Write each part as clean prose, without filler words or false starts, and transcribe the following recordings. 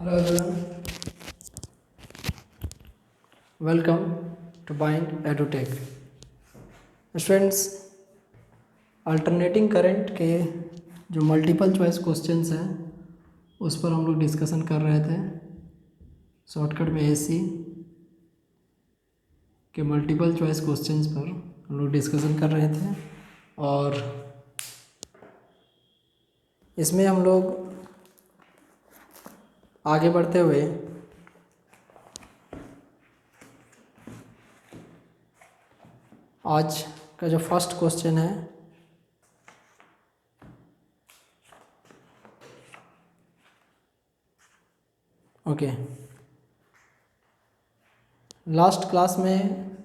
Hello everyone, welcome to Bind EduTech. Students, alternating current के जो multiple choice questions हैं उस पर हम लोग डिस्कशन कर रहे थे। शॉर्टकट में एसी के मल्टीपल चॉइस क्वेश्चंस पर हम लोग डिस्कशन कर रहे थे और इसमें हम लोग आगे बढ़ते हुए आज का जो फर्स्ट क्वेश्चन है लास्ट क्लास में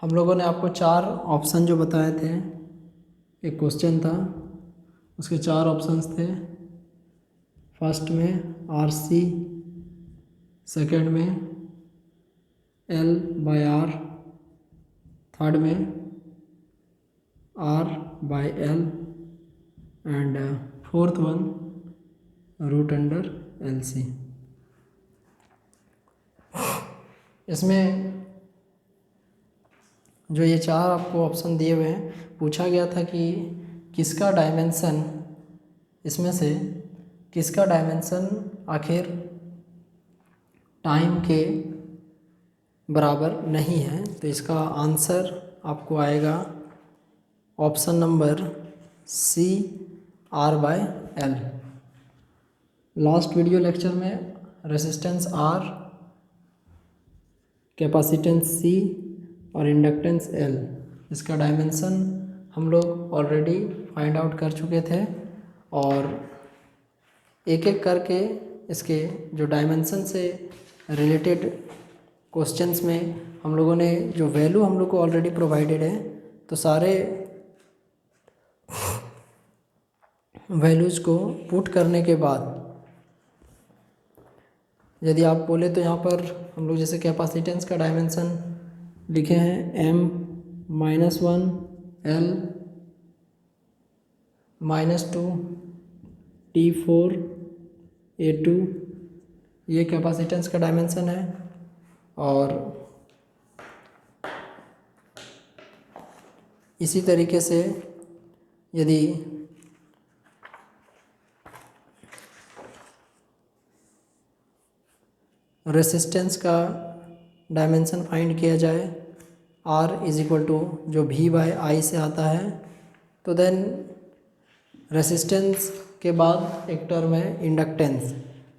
हम लोगों ने आपको 4 ऑप्शन जो बताए थे, एक क्वेश्चन था उसके 4 ऑप्शंस थे। फर्स्ट में RC, सेकंड में L/R, थर्ड में R/L and fourth one √LC। इसमें जो ये 4 आपको ऑप्शन दिए हुए हैं, पूछा गया था कि किसका डायमेंशन, इसमें से किसका डायमेंशन आखिर टाइम के बराबर नहीं है। तो इसका आंसर आपको आएगा option number C, R/L। Last video lecture में रेजिस्टेंस R, कैपेसिटेंस C और इंडक्टेंस L, इसका डायमेंशन हम लोग ऑलरेडी फाइंड आउट कर चुके थे और एक एक करके इसके जो डायमेंशन से रिलेटेड क्वेश्चंस में हम लोगों ने जो वैल्यू हम लोग को ऑलरेडी प्रोवाइडेड है, तो सारे वैल्यूज़ को पुट करने के बाद यदि आप बोले तो यहाँ पर हम लोग जैसे कैपेसिटेंस का डायमेंशन लिखे हैं M-1 L-2 T4 A2, ये कैपेसिटेंस का डायमेंशन है। और इसी तरीके से यदि रेसिस्टेंस का डायमेंशन फाइंड किया जाए, R = जो V/I से आता है, तो देन रेसिस्टेंस के बाद एक टर्म है इंडक्टेंस।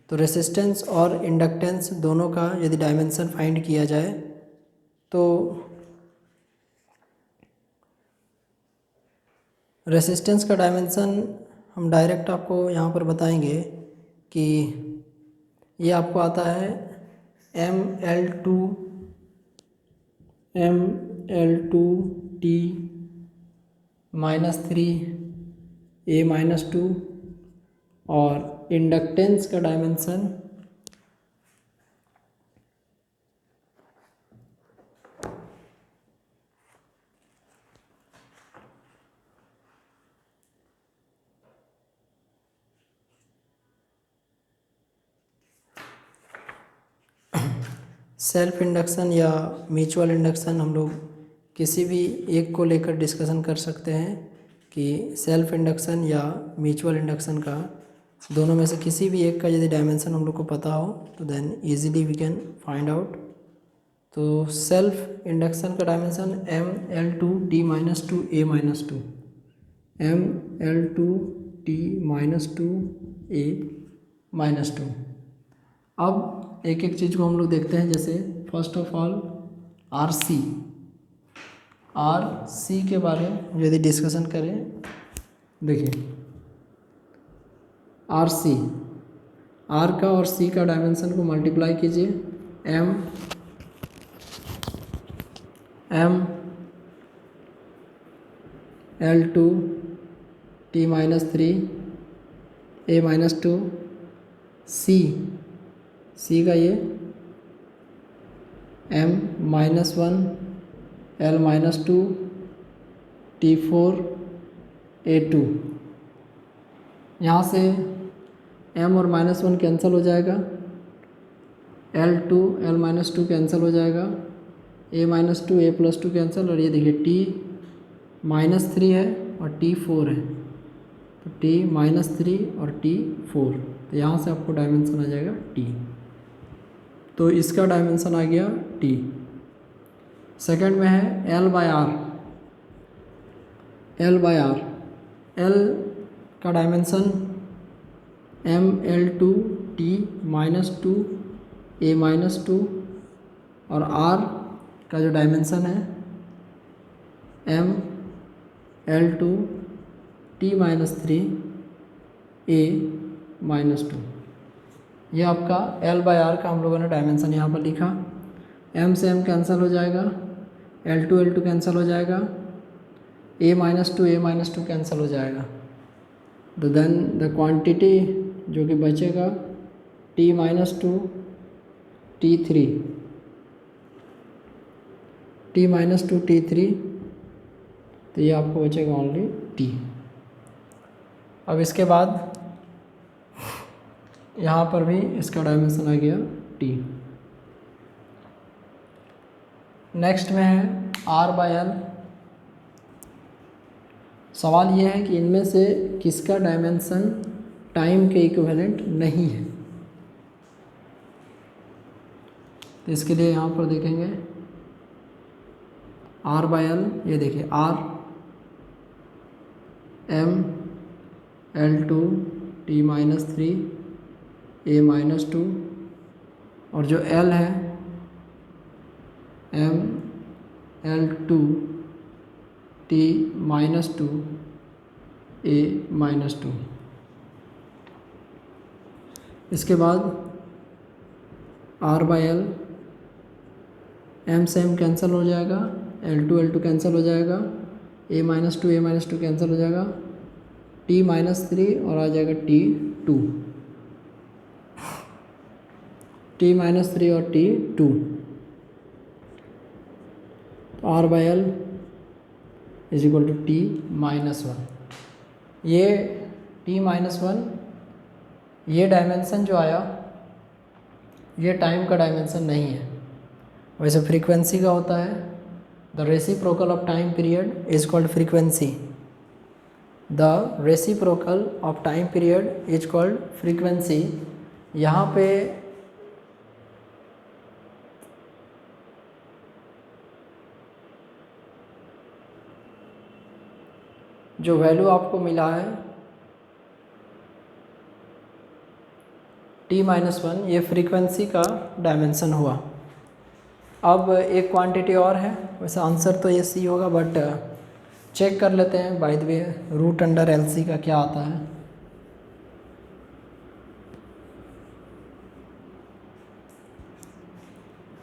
तो रेसिस्टेंस और इंडक्टेंस दोनों का यदि डायमेंशन फाइंड किया जाए तो रेसिस्टेंस का डायमेंशन हम डायरेक्ट आपको यहाँ पर बताएंगे कि ये आपको आता है ML2T-3 A-2 और इंडक्टेंस का डायमेंशन सेल्फ इंडक्शन या म्यूचुअल इंडक्शन, हम लोग किसी भी एक को लेकर डिस्कशन कर सकते हैं कि सेल्फ इंडक्शन या म्यूचुअल इंडक्शन का दोनों में से किसी भी एक का यदि डायमेंशन हम लोग को पता हो तो then easily we can find out. तो सेल्फ इंडक्शन का dimension ML2T-2 A-2, ML2T-2 A-2। अब एक एक चीज़ को हम लोग देखते हैं। जैसे फर्स्ट ऑफ ऑल RC के बारे में यदि डिस्कशन करें, देखिए RC, R का और C का डायमेंशन को मल्टीप्लाई कीजिए, ML2T-3 A-2, C का ये M-1 L-2 T4 A2। यहाँ से M और -1 कैंसिल हो जाएगा L कैंसिल हो जाएगा, A-2 A+2 कैंसिल, और ये देखिए T-3 है और T4 है, तो T-3 और T4, तो यहाँ से आपको डायमेंशन आ जाएगा T, तो इसका डायमेंशन आ गया T। सेकंड में है L/R, L का डायमेंशन ML2 T-2 A-2, और R का जो डायमेंशन है ML2 T-3 A-2। ये आपका L/R का हम लोगों ने डायमेंशन यहाँ पर लिखा। M से M कैंसिल हो जाएगा, L2 कैंसिल हो जाएगा, A-2 कैंसिल हो जाएगा, तो देन द क्वांटिटी जो कि बचेगा T-2 T3 तो ये आपको बचेगा ओनली T। अब इसके बाद यहाँ पर भी इसका डायमेंशन आ गया T। नेक्स्ट में है R/L। सवाल ये है कि इनमें से किसका डायमेंशन टाइम के इक्विवेलेंट नहीं है, तो इसके लिए यहाँ पर देखेंगे R/L, ये देखिए R ML2 T-3 A-2, और जो L है ML2 T-2 A-2। इसके बाद R/L M से M कैंसिल हो जाएगा, L2 कैंसिल हो जाएगा, A-2 कैंसिल हो जाएगा, T-3 और आ जाएगा T2, T-3 और T2, तो R/L = T-1। ये T-1 ये डायमेंशन जो आया ये टाइम का डायमेंशन नहीं है। वैसे फ्रीक्वेंसी का होता है the reciprocal of time period is called frequency, the reciprocal of time period is called frequency. यहाँ पे जो वैल्यू आपको मिला है T-1 ये फ्रीक्वेंसी का डायमेंशन हुआ। अब एक क्वांटिटी और है, वैसे आंसर तो ये C होगा, बट चेक कर लेते हैं बाय द वे √LC का क्या आता है।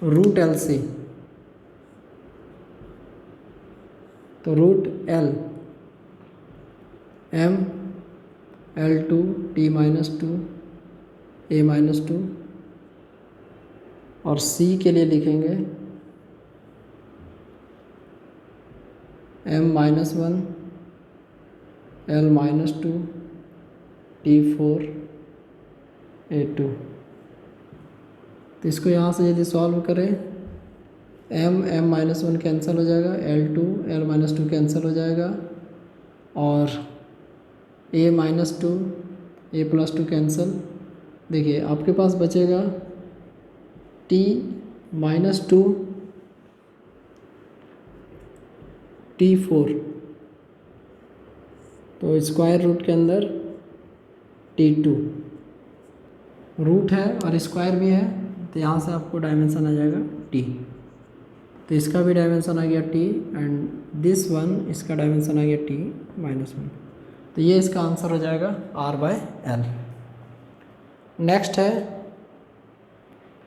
√LC तो √L ML2 T-2 A-2, और C के लिए लिखेंगे M-1 L-2 T4 A2। तो इसको यहाँ से यदि सॉल्व करें M-1 कैंसिल हो जाएगा, L2 L-2 कैंसिल हो जाएगा, और A-2 A+2 कैंसिल। देखिए आपके पास बचेगा T-2 T4, तो स्क्वायर रूट के अंदर T2 रूट है और स्क्वायर भी है, तो यहाँ से आपको डायमेंशन आ जाएगा T, तो इसका भी डायमेंशन आ गया T, एंड दिस वन इसका डायमेंशन आ गया T-1, तो ये इसका आंसर हो जाएगा R/L। नेक्स्ट है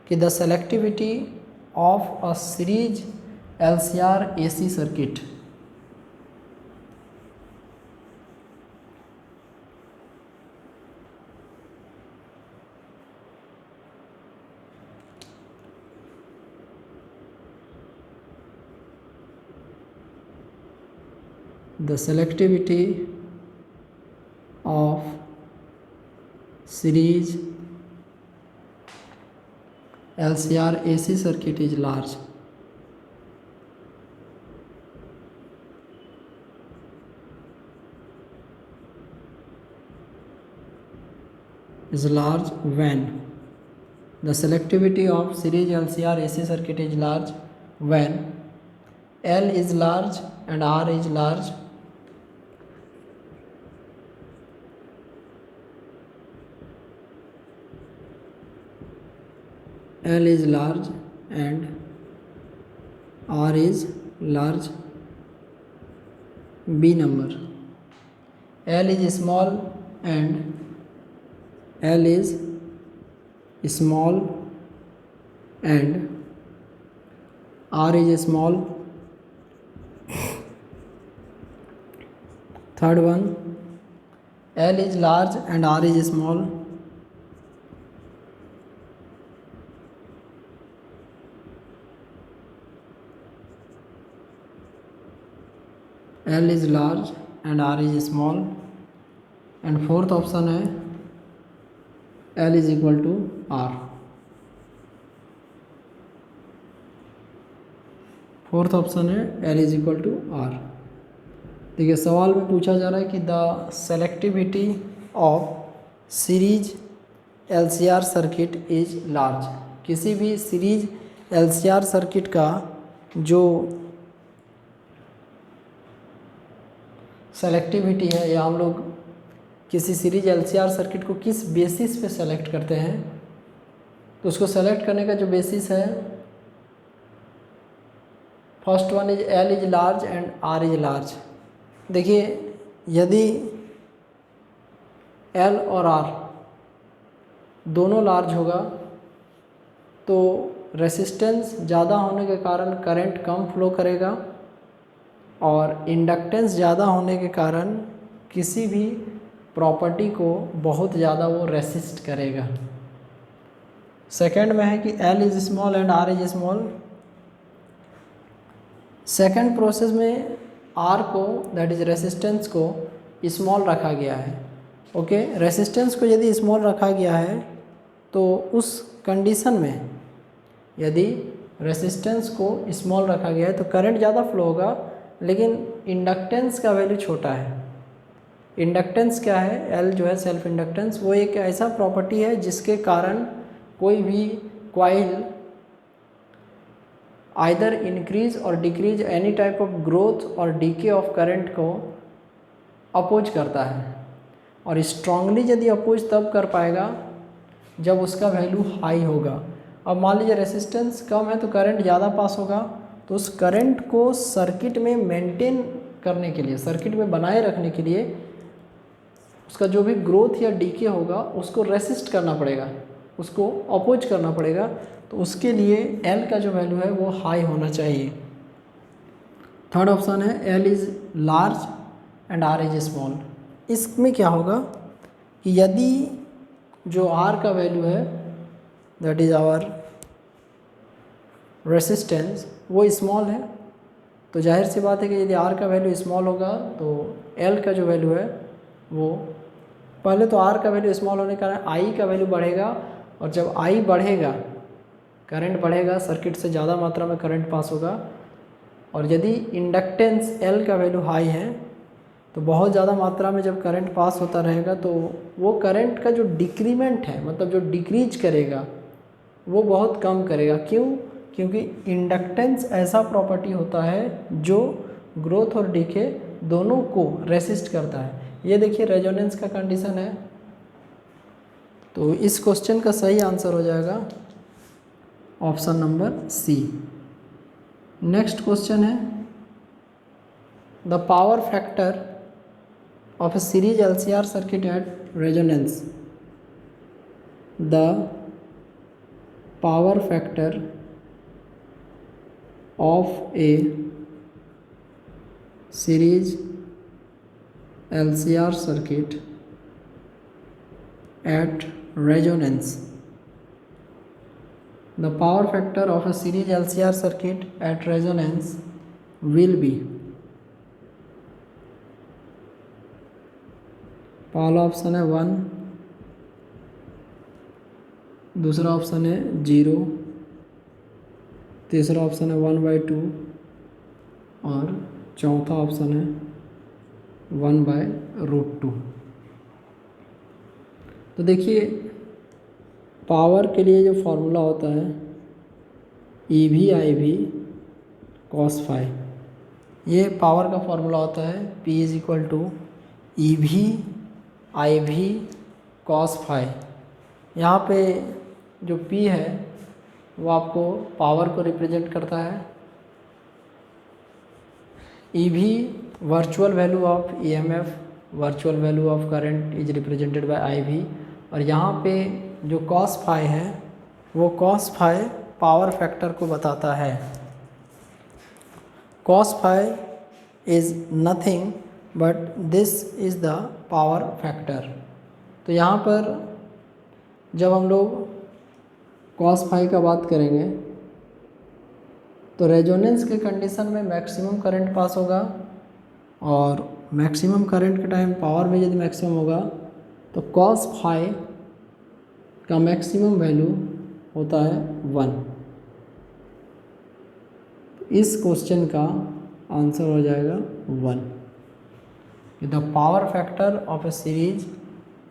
कि the selectivity of a series LCR AC circuit. The selectivity of series LCR AC circuit is large. Is large when the selectivity of series LCR AC circuit is large when L is large and R is large. L is large and R is large. B number, L is small and L is small and R is small. Third one, L is large and R is small. L is large and R is small. And fourth option है L is equal to R. Fourth option है L is equal to R. देखिए सवाल में पूछा जा रहा है कि the selectivity of series LCR circuit is large. किसी भी सीरीज LCR सर्किट का जो सेलेक्टिविटी है, या हम लोग किसी सीरीज LCR सर्किट को किस बेसिस पे सेलेक्ट करते हैं, तो उसको सेलेक्ट करने का जो बेसिस है, first one is L is large and R is large. देखिए यदि L और R दोनों लार्ज होगा तो रेसिस्टेंस ज़्यादा होने के कारण करंट कम फ्लो करेगा और इंडक्टेंस ज़्यादा होने के कारण किसी भी प्रॉपर्टी को बहुत ज़्यादा वो रेसिस्ट करेगा. सेकंड में है कि L is small and R is small. Second process में R को, दैट इज रेसिस्टेंस को स्मॉल रखा गया है. ओके, रेसिस्टेंस को यदि स्मॉल रखा गया है तो उस कंडीशन में यदि रेसिस्टेंस को स्मॉल रखा गया है तो करंट ज़्यादा फ्लो होगा, लेकिन इंडक्टेंस का वैल्यू छोटा है. इंडक्टेंस क्या है? L जो है सेल्फ इंडक्टेंस, वो एक ऐसा प्रॉपर्टी है जिसके कारण कोई भी कॉइल आइदर इंक्रीज और decrease any type of growth और डीके ऑफ करंट को अपोज करता है. और स्ट्रांगली यदि अपोज तब कर पाएगा जब उसका वैल्यू हाई होगा. अब मान लीजिए रेसिस्टेंस कम है तो करंट ज़्यादा पास होगा, तो उस करंट को सर्किट में मेंटेन करने के लिए, सर्किट में बनाए रखने के लिए उसका जो भी ग्रोथ या डीके होगा उसको रेसिस्ट करना पड़ेगा, उसको अपोज करना पड़ेगा. तो उसके लिए L का जो वैल्यू है वो हाई होना चाहिए. थर्ड ऑप्शन है L is large and R is small. इसमें क्या होगा कि यदि जो R का वैल्यू है, दैट इज़ आवर रेसिस्टेंस, वो स्मॉल है, तो जाहिर सी बात है कि यदि R का वैल्यू स्मॉल होगा तो L का जो वैल्यू है वो, पहले तो R का वैल्यू स्मॉल होने के कारण I का वैल्यू बढ़ेगा, और जब I बढ़ेगा करंट बढ़ेगा, सर्किट से ज़्यादा मात्रा में करंट पास होगा. और यदि इंडक्टेंस L का वैल्यू हाई है तो बहुत ज़्यादा मात्रा में जब करंट पास होता रहेगा तो वो करंट का जो डिक्रीमेंट है, मतलब जो डिक्रीज करेगा, वो बहुत कम करेगा. क्यों? क्योंकि इंडक्टेंस ऐसा प्रॉपर्टी होता है जो ग्रोथ और डीके दोनों को रेसिस्ट करता है. ये देखिए रेजोनेंस का कंडीशन है, तो इस क्वेश्चन का सही आंसर हो जाएगा option number C. Next question है the power factor of a series LCR circuit at resonance. The power factor of a series LCR circuit at resonance. The power factor of a series LCR circuit at resonance will be, पहला option है 1, दूसरा option है 0, तीसरा option है 1/2 और चौथा option है 1/√2। तो देखिए पावर के लिए जो फॉर्मूला होता है EV/IV cos फाई, ये पावर का फॉर्मूला होता है P = EV/IV cos फाई। यहाँ पे जो P है वो आपको पावर को रिप्रेजेंट करता है, EV virtual value of EMF, virtual value of current is represented by IV, और यहाँ पे जो cos फाई है वो cos फाई पावर फैक्टर को बताता है। cos phi is nothing but this is the power factor. तो यहाँ पर जब हम लोग cos फाई का बात करेंगे तो रेजोनेंस के कंडीशन में मैक्सिमम करंट पास होगा, और मैक्सिमम करंट के टाइम पावर भी यदि मैक्सिमम होगा तो cos फाई का मैक्सिमम वैल्यू होता है 1। इस क्वेश्चन का आंसर हो जाएगा 1। The power factor of a series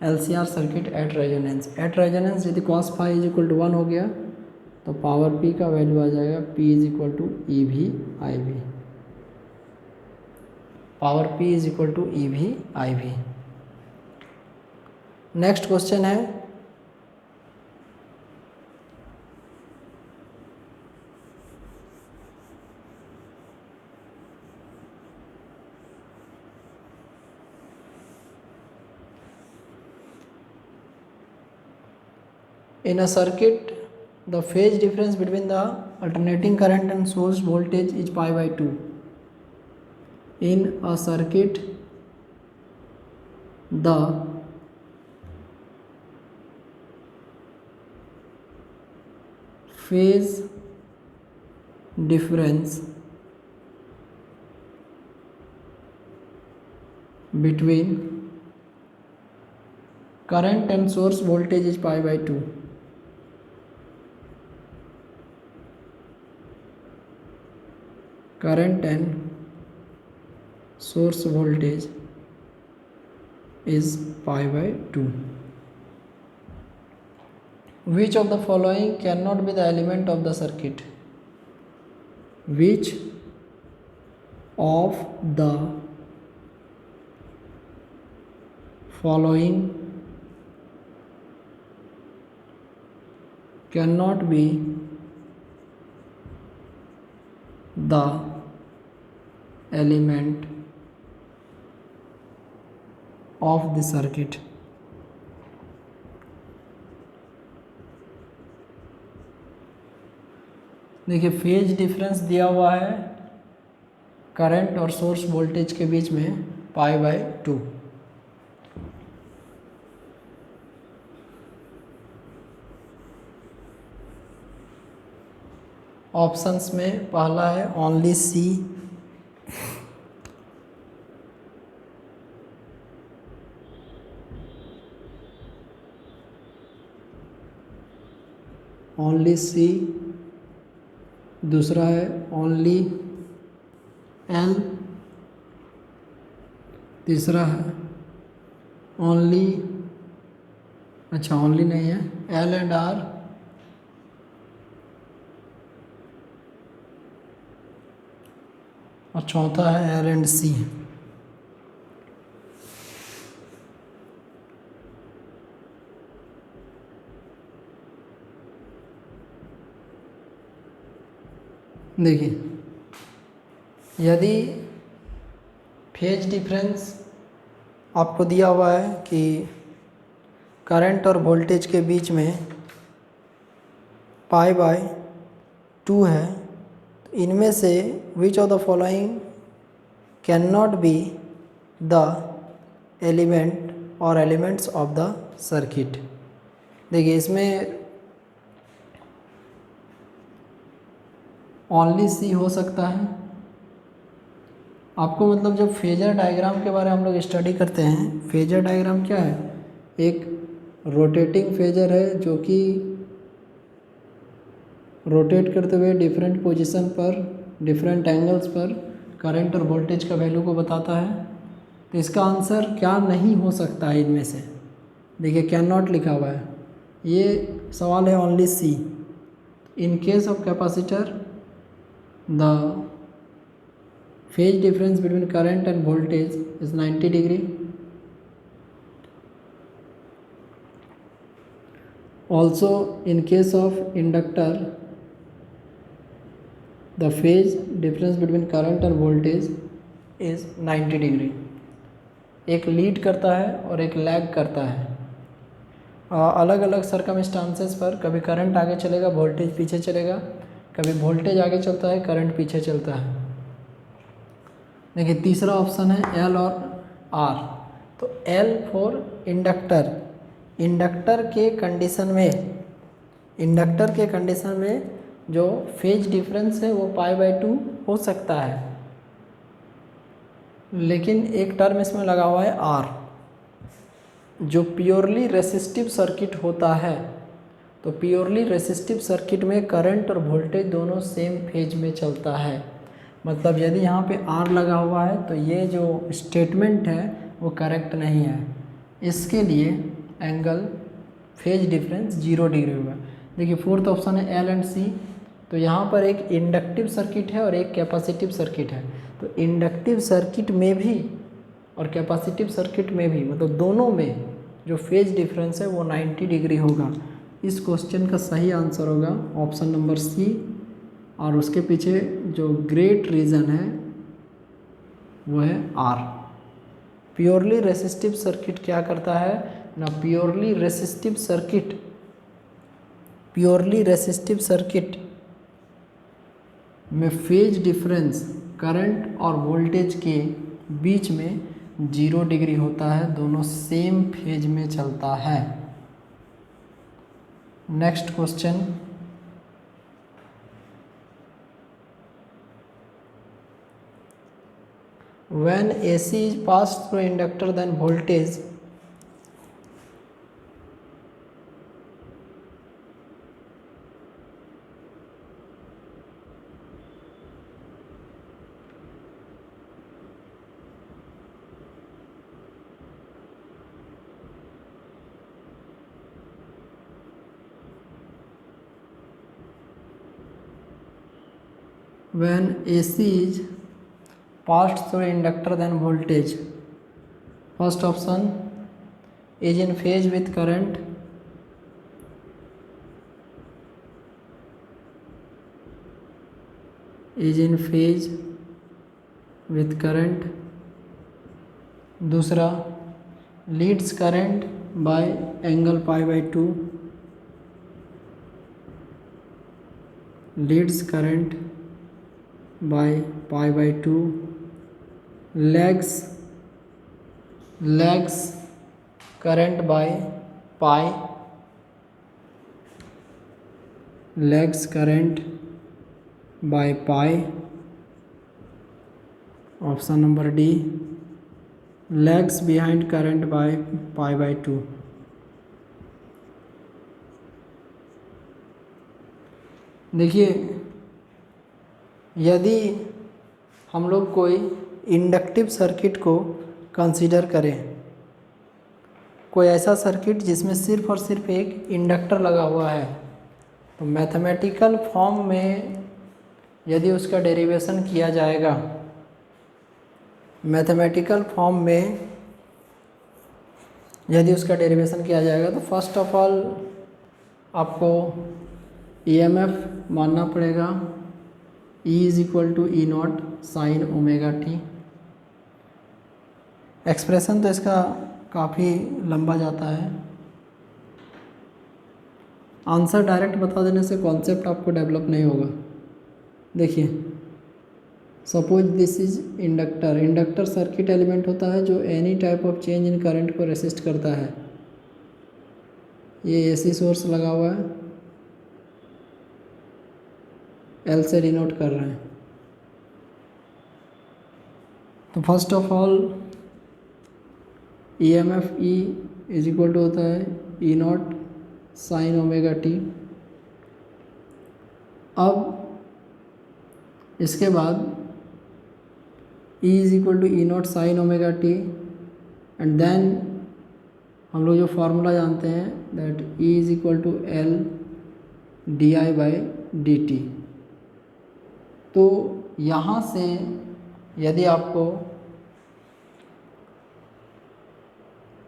LCR circuit at resonance यदि cos फाई = 1 हो गया तो पावर P का वैल्यू आ जाएगा P = EV/IV। Power P = EV/IV। Next question है in a circuit the phase difference between the alternating current and source voltage is pi/2. In a circuit the phase difference between current and source voltage is pi/2. Current and source voltage is pi/2. Which of the following cannot be the element of the circuit? Which of the following cannot be the element of the circuit? देखिए phase difference दिया हुआ है current और source voltage के बीच में pi/2। Options में पहला है ओनली C, ओनली C, दूसरा है ओनली L, तीसरा है ओनली, अच्छा ओनली नहीं है, L एंड R, और चौथा है L एंड C। देखिए यदि फेज डिफरेंस आपको दिया हुआ है कि करंट और वोल्टेज के बीच में pi/2 है, तो इनमें से which of the following can not be the element और एलिमेंट्स ऑफ द सर्किट। देखिए इसमें ओनली C हो सकता है। आपको मतलब जब फेजर डायग्राम के बारे में हम लोग स्टडी करते हैं, फेजर डायग्राम क्या है, एक रोटेटिंग फेजर है जो कि रोटेट करते हुए डिफरेंट पोजीशन पर, डिफरेंट एंगल्स पर करंट और वोल्टेज का वैल्यू को बताता है। तो इसका आंसर क्या नहीं हो सकता है इनमें से? देखिए कैन नॉट लिखा हुआ है, ये सवाल है only C. In case of capacitor the phase difference between current and voltage is 90 degree. Also in case of inductor the phase difference between current and voltage is 90 degree. एक lead करता है और एक लैग करता है। अलग अलग circumstances पर कभी करंट आगे चलेगा, वोल्टेज पीछे चलेगा, कभी वोल्टेज आगे चलता है, करंट पीछे चलता है। देखिए तीसरा ऑप्शन है एल और आर। तो एल फॉर इंडक्टर, इंडक्टर के कंडीशन में जो फेज डिफरेंस है वो π/2 हो सकता है, लेकिन एक टर्म इसमें लगा हुआ है आर। जो प्योरली रेसिस्टिव सर्किट होता है, तो प्योरली रेसिस्टिव सर्किट में करंट और वोल्टेज दोनों सेम फेज में चलता है। मतलब यदि यहाँ पे आर लगा हुआ है तो ये जो स्टेटमेंट है वो करेक्ट नहीं है। इसके लिए एंगल फेज डिफरेंस 0 डिग्री होगा। देखिए फोर्थ ऑप्शन है एल एंड सी। तो यहाँ पर एक इंडक्टिव सर्किट है और एक कैपेसिटिव सर्किट है। तो इंडक्टिव सर्किट में भी और कैपेसिटिव सर्किट में भी, मतलब दोनों में जो फेज डिफरेंस है वो 90 डिग्री होगा। इस क्वेश्चन का सही आंसर होगा ऑप्शन नंबर सी। और उसके पीछे जो ग्रेट रीज़न है वो है आर। प्योरली रेसिस्टिव सर्किट क्या करता है ना, प्योरली रेसिस्टिव सर्किट में फेज डिफरेंस करंट और वोल्टेज के बीच में 0 डिग्री होता है, दोनों सेम फेज में चलता है। Next question, when AC is passed through inductor then voltage when AC is passed through inductor then voltage, first option is in phase with current, is in phase with current। दूसरा leads current by angle π/2, leads current by π/2, lags current by pi, lags current by pi। Option number D, lags behind current by π/2। देखिए यदि हम लोग कोई inductive circuit को consider करें, कोई ऐसा सर्किट जिसमें सिर्फ और सिर्फ एक इंडक्टर लगा हुआ है, तो मैथमेटिकल फॉर्म में यदि उसका डेरिवेशन किया जाएगा, तो फर्स्ट ऑफ ऑल आपको ईएमएफ मानना पड़ेगा, E is equal to E0 sine omega T. Expression तो इसका काफ़ी लंबा जाता है, आंसर डायरेक्ट बता देने से कॉन्सेप्ट आपको डेवलप नहीं होगा। देखिए suppose this is inductor, inductor circuit element होता है जो any type of change in current को रेसिस्ट करता है। ये एसी सोर्स लगा हुआ है, एल से डिनोट कर रहे हैं। तो first of all EMF E is equal to होता है E0 साइन ओमेगा टी। अब इसके बाद E is equal to E not sine omega T, and then हम लोग जो फार्मूला जानते हैं that E is equal to L D I by D T. तो यहाँ से यदि आपको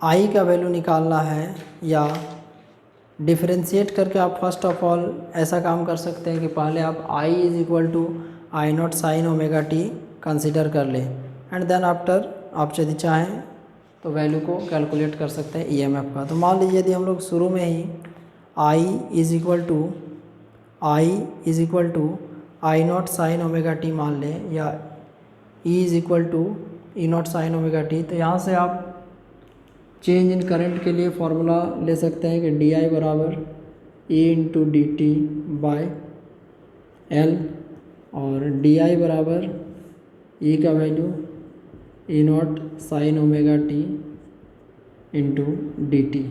I का वैल्यू निकालना है या डिफरेंशिएट करके, आप फर्स्ट ऑफ ऑल ऐसा काम कर सकते हैं कि पहले आप I is equal to I not sine omega t consider कर लें, एंड देन आफ्टर आप यदि चाहें तो वैल्यू को कैलकुलेट कर सकते हैं ईएमएफ का। तो मान लीजिए यदि हम लोग शुरू में ही I is equal to I not sine omega T मान लें या E is equal to E not sine omega t, तो यहाँ से आप चेंज इन करंट के लिए फॉर्मूला ले सकते हैं कि डी आई बराबर A into D T by L, और डी आई बराबर ई का value E not sine omega T into D T.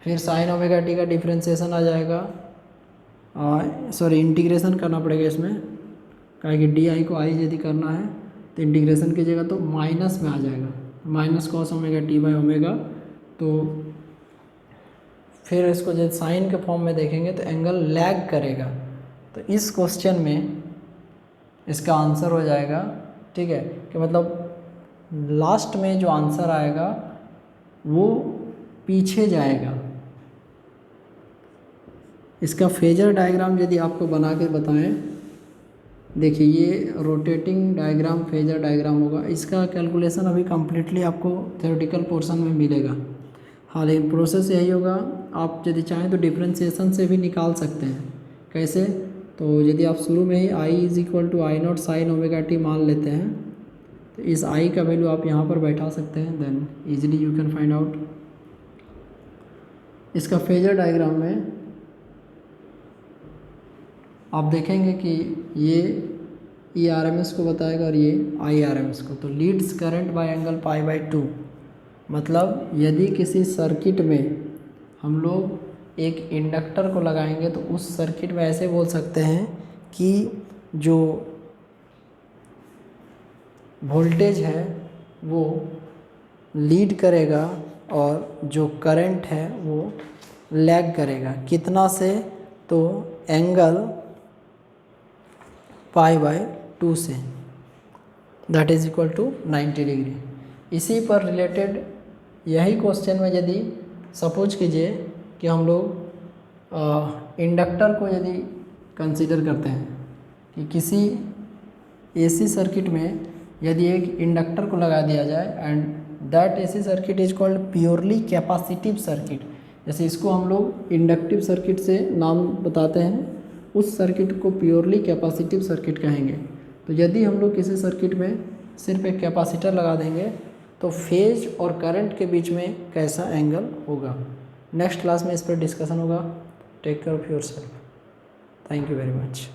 फिर साइन ओमेगा टी का डिफ्रेंसिएशन आ जाएगा, इंटीग्रेशन करना पड़ेगा इसमें, क्या कि डी आई को आई यदि करना है तो इंटीग्रेशन कीजिएगा तो माइनस में आ जाएगा, minus cos omega T by omega. तो फिर इसको जब साइन के फॉर्म में देखेंगे तो एंगल लैग करेगा। तो इस क्वेश्चन में इसका आंसर हो जाएगा, ठीक है, कि मतलब लास्ट में जो आंसर आएगा वो पीछे जाएगा। इसका फेजर डायग्राम यदि आपको बना के बताएं, देखिए ये रोटेटिंग डायग्राम फेजर डायग्राम होगा। इसका कैलकुलेशन अभी कम्प्लीटली आपको थ्योरेटिकल पोर्शन में मिलेगा। हाँ, लेकिन प्रोसेस यही होगा, आप यदि चाहें तो डिफ्रेंसिएशन से भी निकाल सकते हैं। कैसे? तो यदि आप शुरू में ही I is equal to I not sine omega T मान लेते हैं तो इस आई का वैल्यू आप यहाँ पर बैठा सकते हैं, then easily you can find out. इसका फेजर डायग्राम में आप देखेंगे कि ये ई आर एम एस को बताएगा और ये आई आर एम एस को। तो leads current by angle pi by 2, मतलब यदि किसी सर्किट में हम लोग एक इंडक्टर को लगाएंगे तो उस सर्किट में ऐसे बोल सकते हैं कि जो वोल्टेज है वो लीड करेगा और जो करंट है वो लैग करेगा। कितना से? तो एंगल पाई बाय 2 से, that is equal to 90 degree. इसी पर रिलेटेड यही क्वेश्चन में यदि सपोज कीजिए कि हम लोग इंडक्टर को यदि कंसीडर करते हैं कि किसी एसी सर्किट में यदि एक इंडक्टर को लगा दिया जाए and that AC circuit is called purely capacitive circuit. जैसे इसको हम लोग इंडक्टिव सर्किट से नाम बताते हैं, उस सर्किट को प्योरली कैपेसिटिव सर्किट कहेंगे। तो यदि हम लोग किसी सर्किट में सिर्फ एक कैपेसिटर लगा देंगे तो फेज और करंट के बीच में कैसा एंगल होगा। नेक्स्ट क्लास में इस पर डिस्कशन होगा। Take care of yourself. Thank you very much.